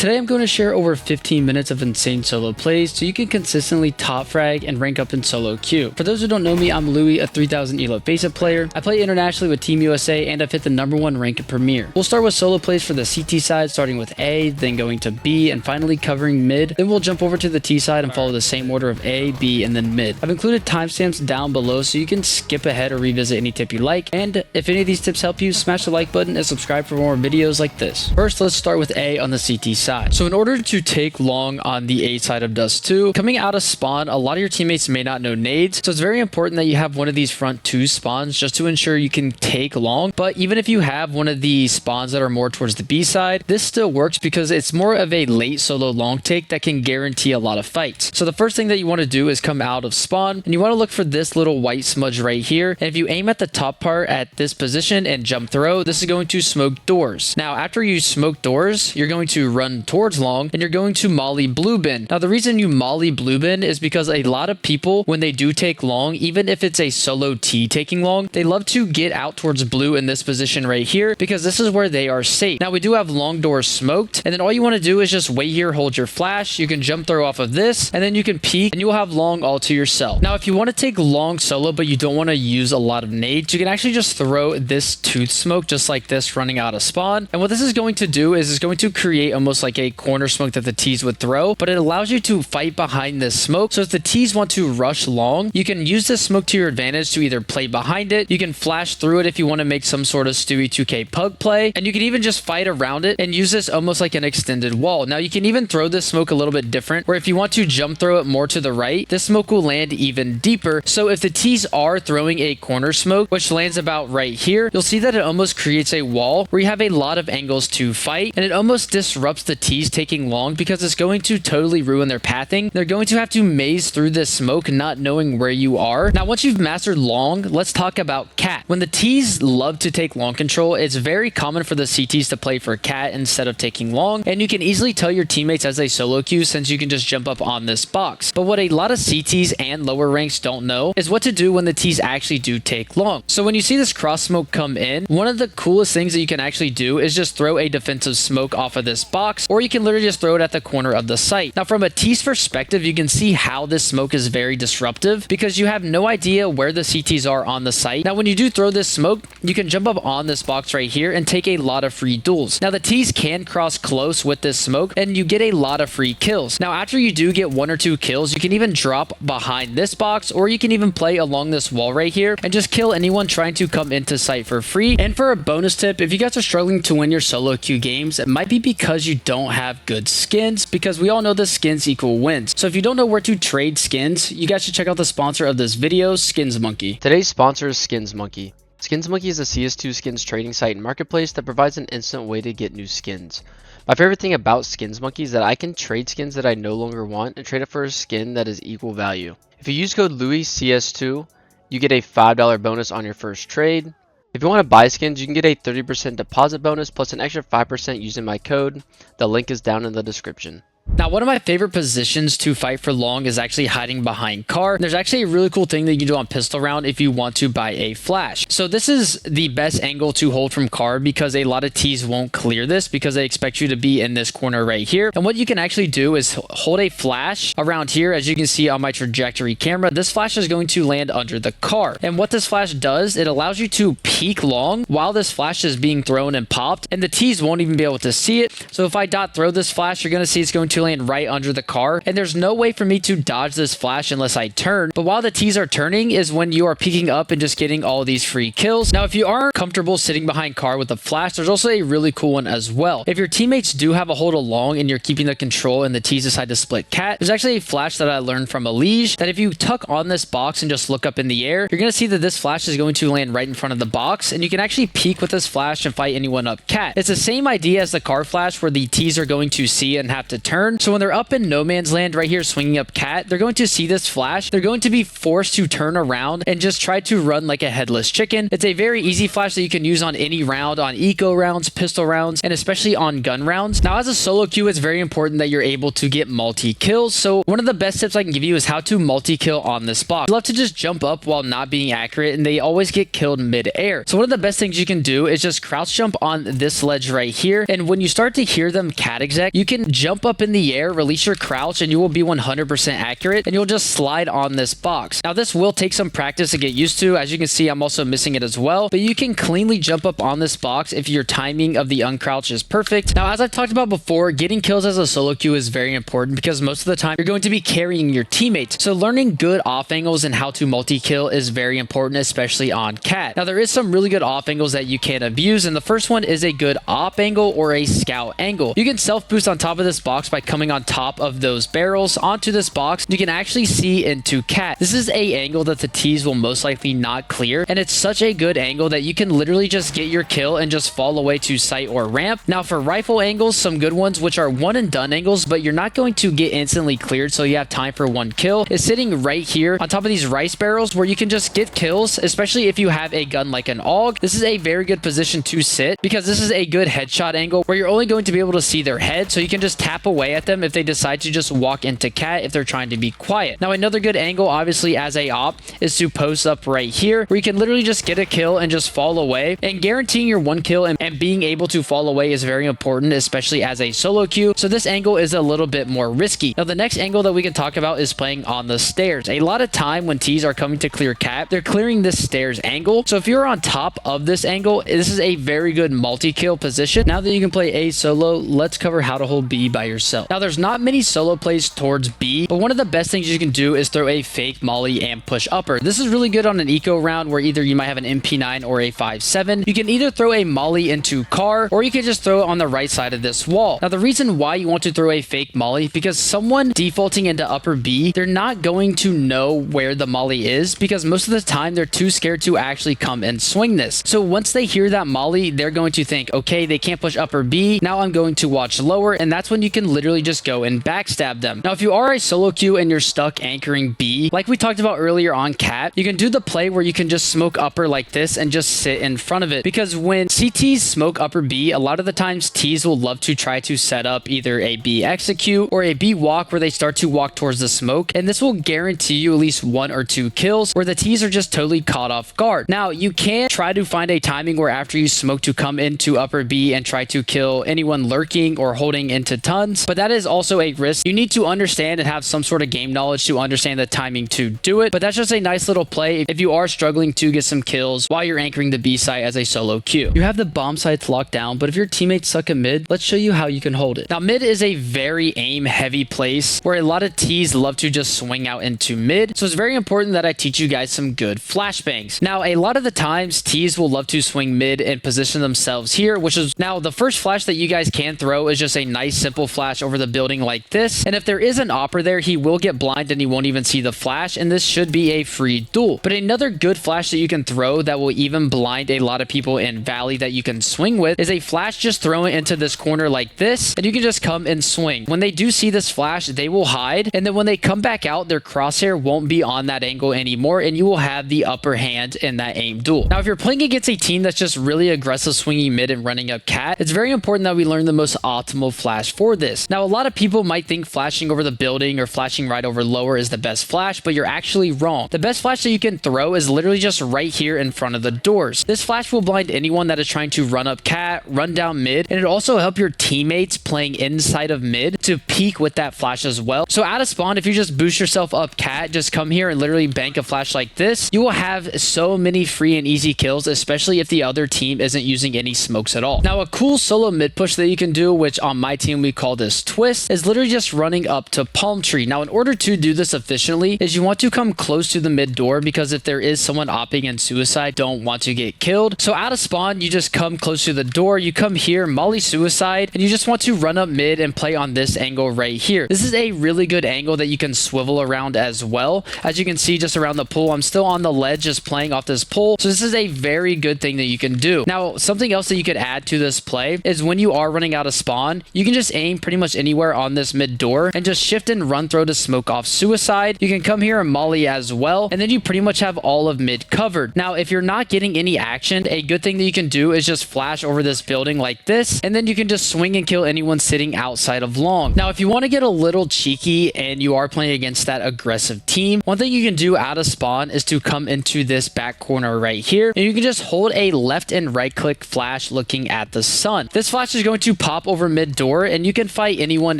Today I'm going to share over 15 minutes of insane solo plays so you can consistently top frag and rank up in solo queue. For those who don't know me, I'm Louis, a 3000 elo faceit player. I play internationally with Team USA and I've hit the #1 rank in Premier. We'll start with solo plays for the CT side, starting with A, then going to B, and finally covering mid. Then we'll jump over to the T side and follow the same order of A, B, and then mid. I've included timestamps down below so you can skip ahead or revisit any tip you like. And if any of these tips help you, smash the like button and subscribe for more videos like this. First, let's start with A on the CT side. So in order to take long on the A side of Dust 2, coming out of spawn, a lot of your teammates may not know nades, so it's very important that you have one of these front 2 spawns just to ensure you can take long. But even if you have one of the spawns that are more towards the B side, this still works because it's more of a late solo long take that can guarantee a lot of fights. So the first thing that you want to do is come out of spawn, and you want to look for this little white smudge right here. And if you aim at the top part at this position and jump throw, this is going to smoke doors. Now, after you smoke doors, you're going to run towards long, and you're going to molly blue bin. Now, the reason you molly blue bin is because a lot of people, when they do take long, even if it's a solo T taking long, they love to get out towards blue in this position right here because this is where they are safe. Now, we do have long doors smoked, and then all you want to do is just wait here, hold your flash. You can jump throw off of this, and then you can peek, and you'll have long all to yourself. Now, if you want to take long solo, but you don't want to use a lot of nades, you can actually just throw this tooth smoke just like this running out of spawn. And what this is going to do is it's going to create almost like a corner smoke that the T's would throw, but it allows you to fight behind this smoke. So if the T's want to rush long, you can use this smoke to your advantage to either play behind it, you can flash through it if you want to make some sort of Stewie 2K pug play, and you can even just fight around it and use this almost like an extended wall. Now, you can even throw this smoke a little bit different, where if you want to jump throw it more to the right, this smoke will land even deeper. So if the T's are throwing a corner smoke, which lands about right here, you'll see that it almost creates a wall where you have a lot of angles to fight, and it almost disrupts the T's taking long because it's going to totally ruin their pathing. They're going to have to maze through this smoke not knowing where you are. Now, once you've mastered long, let's talk about cat. When the T's love to take long control, it's very common for the CTs to play for cat instead of taking long, and you can easily tell your teammates as they solo queue since you can just jump up on this box. But what a lot of CTs and lower ranks don't know is what to do when the T's actually do take long. So when you see this cross smoke come in, one of the coolest things that you can actually do is just throw a defensive smoke off of this box, or you can literally just throw it at the corner of the site. Now, from a T's perspective, you can see how this smoke is very disruptive because you have no idea where the CTs are on the site. Now, when you do throw this smoke, you can jump up on this box right here and take a lot of free duels. Now, the T's can cross close with this smoke and you get a lot of free kills. Now, after you do get 1 or 2 kills, you can even drop behind this box, or you can even play along this wall right here and just kill anyone trying to come into site for free. And for a bonus tip, if you guys are struggling to win your solo queue games, it might be because you don't have good skins, because we all know the skins equal wins. So if you don't know where to trade skins, you guys should check out the sponsor of this video, Skins Monkey. Today's sponsor is Skins Monkey. Skins Monkey is a CS2 skins trading site and marketplace that provides an instant way to get new skins. My favorite thing about Skins Monkey is that I can trade skins that I no longer want and trade it for a skin that is equal value. If you use code LouisCS2, you get a $5 bonus on your first trade. If you want to buy skins, you can get a 30% deposit bonus plus an extra 5% using my code. The link is down in the description. Now, one of my favorite positions to fight for long is actually hiding behind car. There's actually a really cool thing that you can do on pistol round if you want to buy a flash. So this is the best angle to hold from car because a lot of T's won't clear this because they expect you to be in this corner right here. And what you can actually do is hold a flash around here. As you can see on my trajectory camera, this flash is going to land under the car. And what this flash does, it allows you to peek long while this flash is being thrown and popped, and the T's won't even be able to see it. So if I dot throw this flash, you're going to see it's going to land right under the car, and there's no way for me to dodge this flash unless I turn. But while the T's are turning is when you are peeking up and just getting all these free kills. Now, if you aren't comfortable sitting behind car with a flash, there's also a really cool one as well. If your teammates do have a hold along and you're keeping the control and the T's decide to split cat, there's actually a flash that I learned from a liege that if you tuck on this box and just look up in the air, you're going to see that this flash is going to land right in front of the box, and you can actually peek with this flash and fight anyone up cat. It's the same idea as the car flash where the T's are going to see and have to turn. turn. So when they're up in no man's land right here swinging up cat, they're going to see this flash. They're going to be forced to turn around and just try to run like a headless chicken. It's a very easy flash that you can use on any round, on eco rounds, pistol rounds, and especially on gun rounds. Now, as a solo queue, it's very important that you're able to get multi-kills. So one of the best tips I can give you is how to multi-kill on this box. You love to just jump up while not being accurate, and they always get killed mid-air. So one of the best things you can do is just crouch jump on this ledge right here, and when you start to hear them cat exec, you can jump up in the air, release your crouch, and you will be 100% accurate, and you'll just slide on this box. Now, this will take some practice to get used to. As you can see, I'm also missing it as well, but you can cleanly jump up on this box if your timing of the uncrouch is perfect. Now, as I've talked about before, getting kills as a solo queue is very important because most of the time you're going to be carrying your teammates. So learning good off angles and how to multi-kill is very important, especially on cat. Now, there is some really good off angles that you can abuse, and the first one is a good op angle or a scout angle. You can self boost on top of this box by coming on top of those barrels onto this box. You can actually see into cat. This is a angle that the T's will most likely not clear, and it's such a good angle that you can literally just get your kill and just fall away to sight or ramp. Now, for rifle angles, some good ones, which are one and done angles, but you're not going to get instantly cleared, so you have time for one kill, is sitting right here on top of these rice barrels where you can just get kills, especially if you have a gun like an AUG. This is a very good position to sit because this is a good headshot angle where you're only going to be able to see their head, so you can just tap away at them if they decide to just walk into cat if they're trying to be quiet. Now, another good angle, obviously, as a op, is to post up right here where you can literally just get a kill and just fall away, and guaranteeing your one kill and being able to fall away is very important, especially as a solo queue. So this angle is a little bit more risky. Now, the next angle that we can talk about is playing on the stairs. A lot of time when T's are coming to clear cat, they're clearing this stairs angle. So if you're on top of this angle, this is a very good multi-kill position. Now that you can play A solo, let's cover how to hold B by yourself. Now, there's not many solo plays towards B, but one of the best things you can do is throw a fake molly and push upper. This is really good on an eco round where either you might have an MP9 or a 5.7. You can either throw a molly into car, or you can just throw it on the right side of this wall. Now, the reason why you want to throw a fake molly, because someone defaulting into upper B, they're not going to know where the molly is because most of the time they're too scared to actually come and swing this. So once they hear that molly, they're going to think, okay, they can't push upper B, now I'm going to watch lower, and that's when you can literally just go and backstab them. Now, if you are a solo queue and you're stuck anchoring B, like we talked about earlier on cat, you can do the play where you can just smoke upper like this and just sit in front of it, because when CTs smoke upper B, a lot of the times T's will love to try to set up either a B execute or a B walk where they start to walk towards the smoke, and this will guarantee you at least 1 or 2 kills where the T's are just totally caught off guard. Now, you can try to find a timing where after you smoke to come into upper B and try to kill anyone lurking or holding into tons, but that is also a risk. You need to understand and have some sort of game knowledge to understand the timing to do it, but that's just a nice little play if you are struggling to get some kills while you're anchoring the B site as a solo queue. You have the bomb sites locked down, but if your teammates suck at mid, let's show you how you can hold it. Now, mid is a very aim heavy place where a lot of T's love to just swing out into mid, so it's very important that I teach you guys some good flashbangs. Now, a lot of the times T's will love to swing mid and position themselves here, which is now the first flash that you guys can throw is just a nice simple flash over the building like this, and if there is an opper there, he will get blind and he won't even see the flash, and this should be a free duel. But another good flash that you can throw that will even blind a lot of people in Valley that you can swing with is a flash just throw it into this corner like this, and you can just come and swing. When they do see this flash, they will hide, and then when they come back out, their crosshair won't be on that angle anymore, and you will have the upper hand in that aim duel. Now, if you're playing against a team that's just really aggressive swinging mid and running up cat, it's very important that we learn the most optimal flash for this. Now, a lot of people might think flashing over the building or flashing right over lower is the best flash, but you're actually wrong. The best flash that you can throw is literally just right here in front of the doors. This flash will blind anyone that is trying to run up cat, run down mid, and it also help your teammates playing inside of mid to peek with that flash as well. So out of spawn, if you just boost yourself up cat, just come here and literally bank a flash like this, you will have so many free and easy kills, especially if the other team isn't using any smokes at all. Now, a cool solo mid push that you can do, which on my team we call this twist, is literally just running up to palm tree. Now, in order to do this efficiently, is you want to come close to the mid door, because if there is someone opping in suicide, don't want to get killed. So out of spawn, you just come close to the door, you come here, molly suicide, and you just want to run up mid and play on this angle right here. This is a really good angle that you can swivel around as well. As you can see, just around the pool, I'm still on the ledge just playing off this pole. So this is a very good thing that you can do. Now, something else that you could add to this play is when you are running out of spawn, you can just aim pretty much much anywhere on this mid door and just shift and run throw to smoke off suicide. You can come here and molly as well, and then you pretty much have all of mid covered. Now, if you're not getting any action, a good thing that you can do is just flash over this building like this, and then you can just swing and kill anyone sitting outside of long. Now, if you want to get a little cheeky and you are playing against that aggressive team, one thing you can do out of spawn is to come into this back corner right here, and you can just hold a left and right click flash looking at the sun. This flash is going to pop over mid door, and you can fight anyone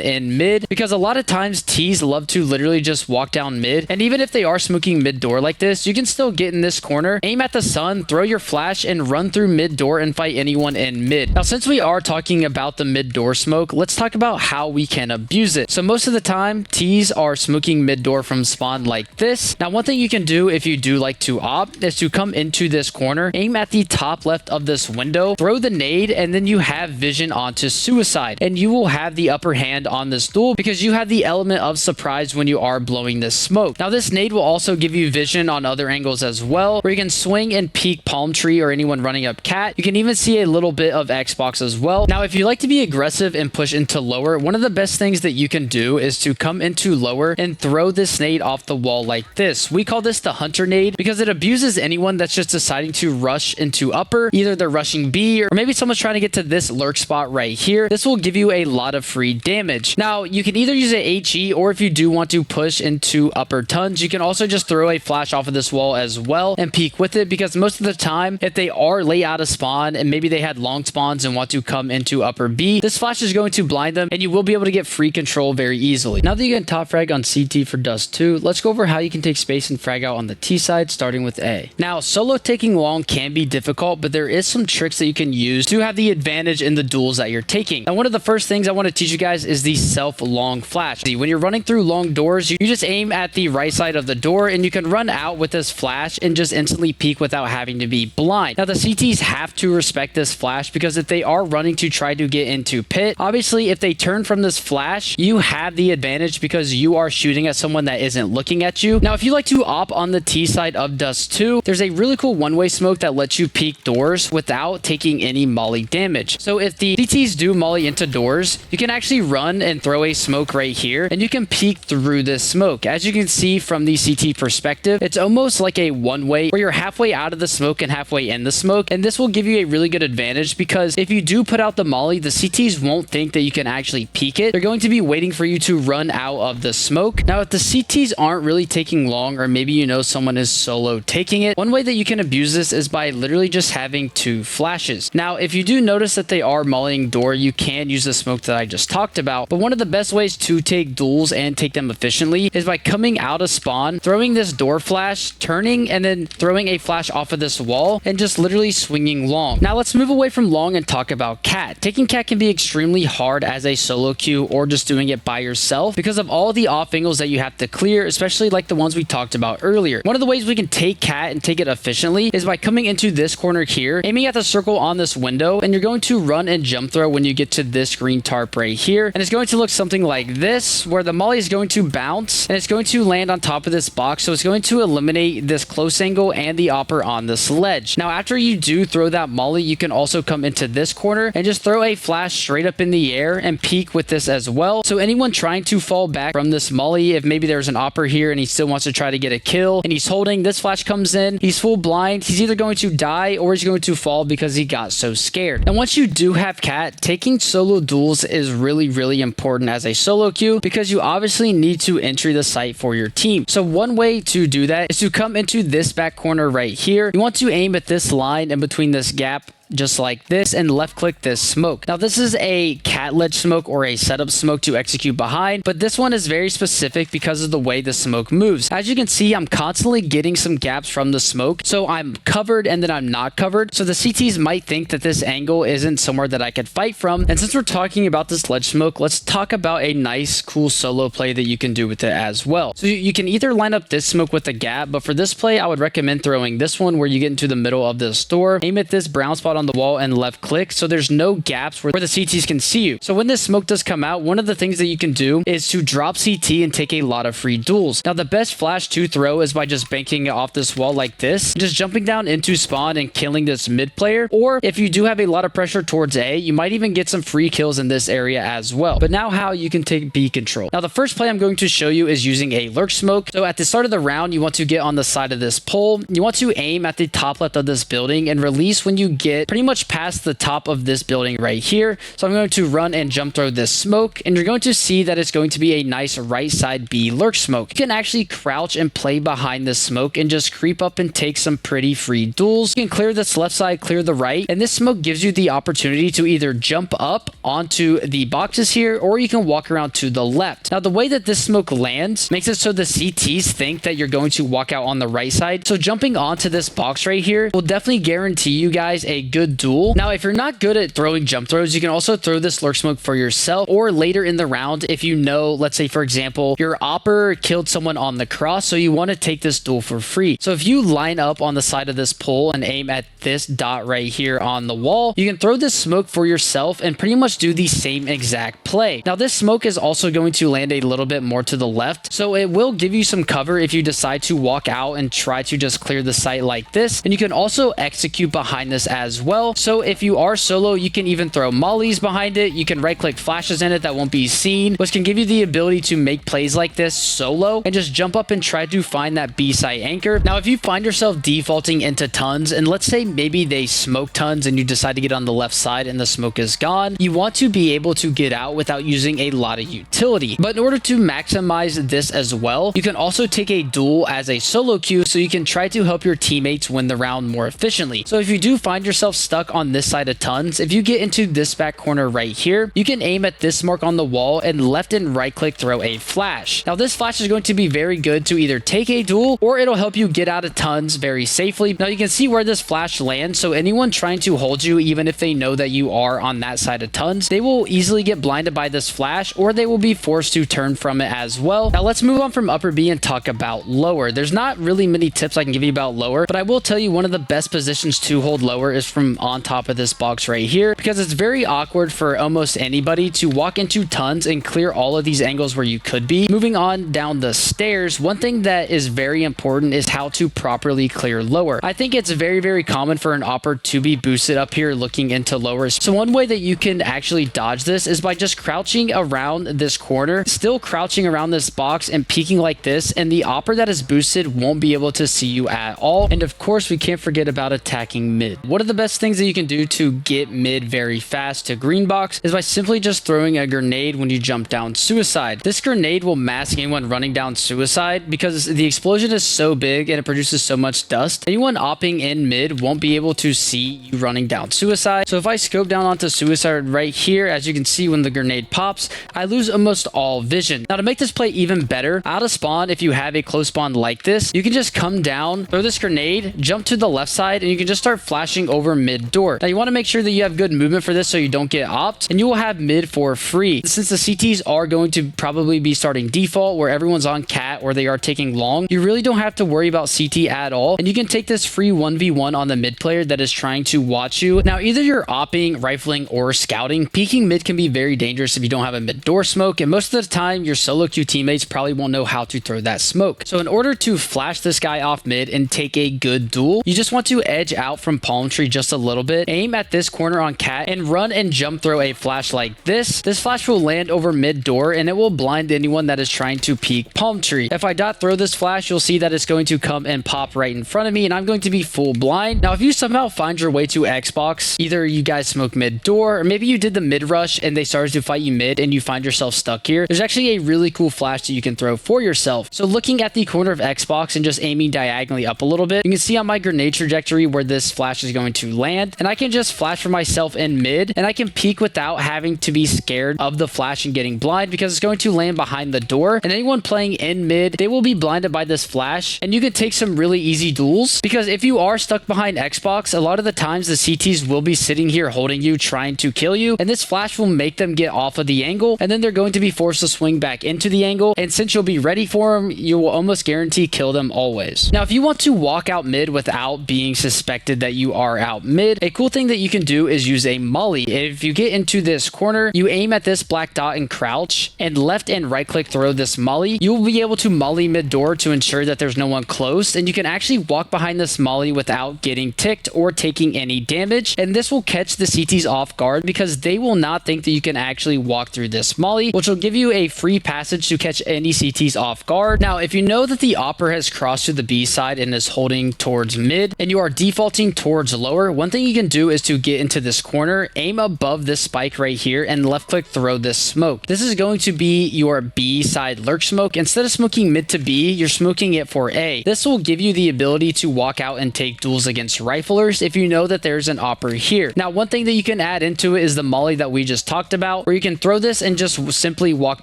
in mid, because a lot of times T's love to literally just walk down mid, and even if they are smoking mid door like this, you can still get in this corner, aim at the sun, throw your flash, and run through mid door and fight anyone in mid. Now, since we are talking about the mid door smoke, let's talk about how we can abuse it. So most of the time, T's are smoking mid door from spawn like this. Now, one thing you can do if you do like to op is to come into this corner, aim at the top left of this window, throw the nade, and then you have vision onto suicide, and you will have the upper hand on this duel because you have the element of surprise when you are blowing this smoke. Now, this nade will also give you vision on other angles as well, where you can swing and peek palm tree or anyone running up cat. You can even see a little bit of Xbox as well. Now, if you like to be aggressive and push into lower, one of the best things that you can do is to come into lower and throw this nade off the wall like this. We call this the hunter nade because it abuses anyone that's just deciding to rush into upper. Either they're rushing B, or maybe someone's trying to get to this lurk spot right here. This will give you a lot of free damage. Now, you can either use a HE, or if you do want to push into upper tons, you can also just throw a flash off of this wall as well and peek with it, because most of the time, if they are late out of spawn and maybe they had long spawns and want to come into upper B, this flash is going to blind them and you will be able to get free control very easily. Now that you can top frag on CT for Dust 2, let's go over how you can take space and frag out on the T side, starting with A. Now, solo taking long can be difficult, but there is some tricks that you can use to have the advantage in the duels that you're taking. Now, one of the first things I want to teach you guys is the self long flash. When you're running through long doors, you just aim at the right side of the door and you can run out with this flash and just instantly peek without having to be blind. Now, the CTs have to respect this flash because if they are running to try to get into pit, obviously if they turn from this flash, you have the advantage because you are shooting at someone that isn't looking at you. Now, if you like to op on the T side of Dust 2, there's a really cool one-way smoke that lets you peek doors without taking any molly damage. So if the CTs do molly into doors, you can actually run and throw a smoke right here and you can peek through this smoke. As you can see from the CT perspective, it's almost like a one-way where you're halfway out of the smoke and halfway in the smoke, and this will give you a really good advantage because if you do put out the molly, the CTs won't think that you can actually peek it. They're going to be waiting for you to run out of the smoke. Now, if the CTs aren't really taking long, or maybe you know someone is solo taking it, one way that you can abuse this is by literally just having two flashes. Now, if you do notice that they are mollying door, you can use the smoke that I just talked about, but one of the best ways to take duels and take them efficiently is by coming out of spawn, throwing this door flash, turning, and then throwing a flash off of this wall and just literally swinging long. Now, let's move away from long and talk about cat. Taking cat can be extremely hard as a solo queue or just doing it by yourself because of all the off angles that you have to clear, especially like the ones we talked about earlier. One of the ways we can take cat and take it efficiently is by coming into this corner here, aiming at the circle on this window, and you're going to run and jump throw when you get to this green tarp right here. And it's going to look something like this, where the molly is going to bounce and it's going to land on top of this box. So it's going to eliminate this close angle and the opper on this ledge. Now, after you do throw that molly, you can also come into this corner and just throw a flash straight up in the air and peek with this as well. So anyone trying to fall back from this molly, if maybe there's an opper here and he still wants to try to get a kill and he's holding, this flash comes in, he's full blind, he's either going to die or he's going to fall because he got so scared. And once you do have cat, taking solo duels is really important as a solo queue because you obviously need to entry the site for your team. So one way to do that is to come into this back corner right here. You want to aim at this line in between this gap just like this and left click this smoke. Now, this is a cat ledge smoke or a setup smoke to execute behind, but this one is very specific because of the way the smoke moves. As you can see, I'm constantly getting some gaps from the smoke, so I'm covered and then I'm not covered. So the CTs might think that this angle isn't somewhere that I could fight from. And since we're talking about this ledge smoke, let's talk about a nice cool solo play that you can do with it as well. So you can either line up this smoke with a gap, but for this play I would recommend throwing this one where you get into the middle of this door, aim at this brown spot on on the wall and left click so there's no gaps where the CTs can see you. So when this smoke does come out, one of the things that you can do is to drop CT and take a lot of free duels. Now the best flash to throw is by just banking it off this wall like this, just jumping down into spawn and killing this mid player. Or if you do have a lot of pressure towards A, you might even get some free kills in this area as well. But now how you can take B control. Now the first play I'm going to show you is using a lurk smoke. So at the start of the round, you want to get on the side of this pole. You want to aim at the top left of this building and release when you get pretty much past the top of this building right here. So I'm going to run and jump throw this smoke, and you're going to see that it's going to be a nice right side B lurk smoke. You can actually crouch and play behind this smoke and just creep up and take some pretty free duels. You can clear this left side, clear the right, and this smoke gives you the opportunity to either jump up onto the boxes here, or you can walk around to the left. Now the way that this smoke lands makes it so the CTs think that you're going to walk out on the right side. So jumping onto this box right here will definitely guarantee you guys a good duel. Now if you're not good at throwing jump throws, you can also throw this lurk smoke for yourself, or later in the round if you know, let's say for example, your opper killed someone on the cross, so you want to take this duel for free. So if you line up on the side of this pole and aim at this dot right here on the wall, you can throw this smoke for yourself and pretty much do the same exact play. Now this smoke is also going to land a little bit more to the left, so it will give you some cover if you decide to walk out and try to just clear the site like this. And you can also execute behind this as well. So if you are solo, you can even throw mollies behind it. You can right click flashes in it that won't be seen, which can give you the ability to make plays like this solo and just jump up and try to find that B site anchor. Now if you find yourself defaulting into tons, and let's say maybe they smoke tons and you decide to get on the left side and the smoke is gone, you want to be able to get out without using a lot of utility. But in order to maximize this as well, you can also take a duel as a solo queue so you can try to help your teammates win the round more efficiently. So if you do find yourself stuck on this side of tons, if you get into this back corner right here, you can aim at this mark on the wall and left and right click throw a flash. Now this flash is going to be very good to either take a duel or it'll help you get out of tons very safely. Now you can see where this flash lands, so anyone trying to hold you, even if they know that you are on that side of tons, they will easily get blinded by this flash, or they will be forced to turn from it as well. Now let's move on from upper B and talk about lower. There's not really many tips I can give you about lower, but I will tell you one of the best positions to hold lower is from on top of this box right here, because it's very awkward for almost anybody to walk into tons and clear all of these angles where you could be. Moving on down the stairs, one thing that is very important is how to properly clear lower. I think it's very common for an opper to be boosted up here looking into lower. So one way that you can actually dodge this is by just crouching around this corner, still crouching around this box and peeking like this, and the opper that is boosted won't be able to see you at all. And of course, we can't forget about attacking mid. One of the best things that you can do to get mid very fast to green box is by simply just throwing a grenade when you jump down suicide. This grenade will mask anyone running down suicide because the explosion is so big and it produces so much dust. Anyone opping in mid won't be able to see you running down suicide. So if I scope down onto suicide right here, as you can see when the grenade pops, I lose almost all vision. Now to make this play even better, out of spawn, if you have a close spawn like this, you can just come down, throw this grenade, jump to the left side, and you can just start flashing over mid door. Now you want to make sure that you have good movement for this so you don't get opped, and you will have mid for free. Since the CTs are going to probably be starting default where everyone's on cat or they are taking long, you really don't have to worry about CT at all, and you can take this free 1v1 on the mid player that is trying to watch you. Now either you're opping, rifling, or scouting, peeking mid can be very dangerous if you don't have a mid door smoke, and most of the time your solo queue teammates probably won't know how to throw that smoke. So in order to flash this guy off mid and take a good duel, you just want to edge out from palm tree just a little bit, aim at this corner on cat, and run and jump throw a flash like this. This flash will land over mid door and it will blind anyone that is trying to peek palm tree. If I dot throw this flash, you'll see that it's going to come and pop right in front of me and I'm going to be full blind. Now if you somehow find your way to Xbox, either you guys smoke mid door or maybe you did the mid rush and they started to fight you mid and you find yourself stuck here, there's actually a really cool flash that you can throw for yourself. So looking at the corner of Xbox and just aiming diagonally up a little bit, you can see on my grenade trajectory where this flash is going to land, and I can just flash for myself in mid and I can peek without having to be scared of the flash and getting blind because it's going to land behind the door, and anyone playing in mid, they will be blinded by this flash, and you can take some really easy duels because if you are stuck behind Xbox, a lot of the times the CTs will be sitting here holding you, trying to kill you, and this flash will make them get off of the angle, and then they're going to be forced to swing back into the angle, and since you'll be ready for them, you will almost guarantee kill them always. Now if you want to walk out mid without being suspected that you are out out mid. A cool thing that you can do is use a molly. If you get into this corner, you aim at this black dot and crouch, and left and right click throw this molly. You will be able to molly mid door to ensure that there's no one close, and you can actually walk behind this molly without getting ticked or taking any damage, and this will catch the CTs off guard because they will not think that you can actually walk through this molly, which will give you a free passage to catch any CTs off guard. Now, if you know that the opper has crossed to the B side and is holding towards mid, and you are defaulting towards lower, one thing you can do is to get into this corner, aim above this spike right here, and left click throw this smoke. This is going to be your B side lurk smoke. Instead of smoking mid to B, you're smoking it for A. This will give you the ability to walk out and take duels against riflers if you know that there's an opper here. Now, one thing that you can add into it is the molly that we just talked about, where you can throw this and just simply walk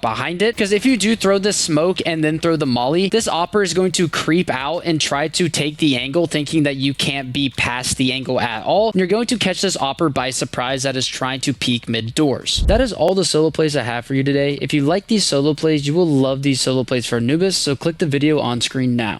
behind it, because if you do throw this smoke and then throw the molly, this opper is going to creep out and try to take the angle, thinking that you can't be past the angle at all, and you're going to catch this opper by surprise that is trying to peek mid doors. That is all the solo plays I have for you today. If you like these solo plays, you will love these solo plays for Anubis, so click the video on screen now.